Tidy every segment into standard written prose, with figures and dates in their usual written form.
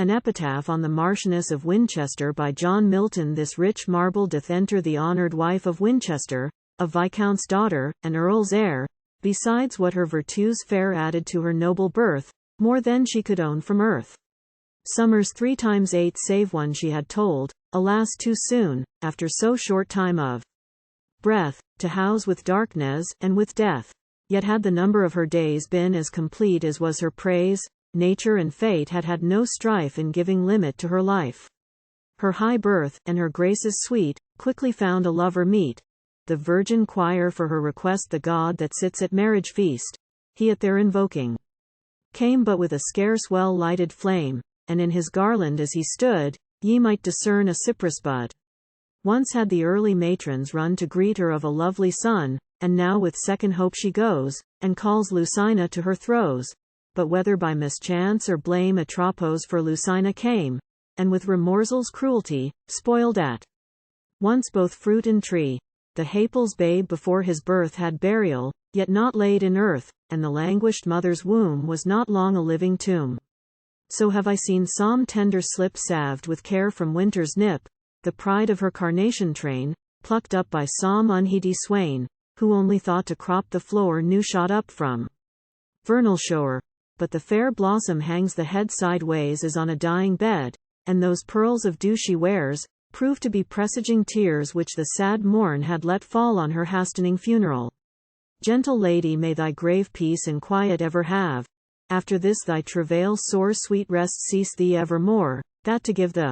An epitaph on the Marchioness of Winchester by John Milton. This rich marble doth enter the honoured wife of Winchester, a Viscount's daughter, an Earl's heir, besides what her vertues fair added to her noble birth, more than she could own from earth. Summers 3 times 8 save one she had told, alas too soon, after so short time of breath, to house with darknes and with death. Yet had the number of her days been as complete as was her praise, nature and fate had had no strife in giving limit to her life. Her high birth, and her graces sweet, quickly found a lover meet. The virgin quire for her request the god that sits at marriage feast, he at their invoking, came but with a scarce-well-lighted flame, and in his garland as he stood, ye might discern a cypress bud. Once had the early matrons run to greet her of a lovely son, and now with second hope she goes, and calls Lucina to her throes. But whether by mischance or blame Atropos for Lucina came, and with remorsel's cruelty, spoiled at once both fruit and tree. The Haple's babe before his birth had burial, yet not laid in earth, and the languished mother's womb was not long a living tomb. So have I seen some tender slip salved with care from winter's nip, the pride of her carnation train, plucked up by some unheedy swain, who only thought to crop the flower new shot up from vernal shore. But the fair blossom hangs the head sideways as on a dying bed, and those pearls of dew she wears, prove to be presaging tears which the sad morn had let fall on her hastening funeral. Gentle lady, may thy grave peace and quiet ever have. After this thy travail sore sweet rest cease thee evermore, that to give the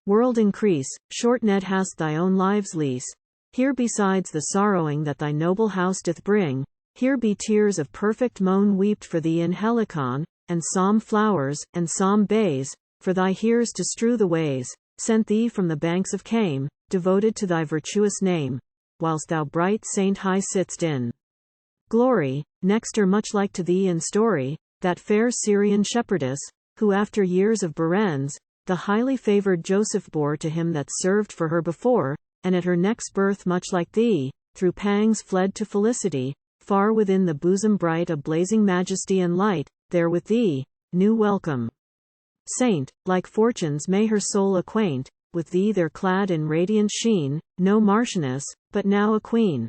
world increase, short net hast thy own live's lease. Here besides the sorrowing that thy noble house doth bring, here be tears of perfect moan wept for thee in Helicon, and psalm flowers, and psalm bays, for thy hears to strew the ways, sent thee from the banks of Came, devoted to thy virtuous name, whilst thou bright saint high sit'st in glory. Next are much like to thee in story, that fair Syrian shepherdess, who after years of Berenes, the highly favoured Joseph bore to him that served for her before, and at her next birth much like thee, through pangs fled to felicity, far within the bosom bright a blazing majesty and light, there with thee, new welcome. Saint, like fortunes may her soul acquaint, with thee there clad in radiant sheen, no marchioness, but now a queen.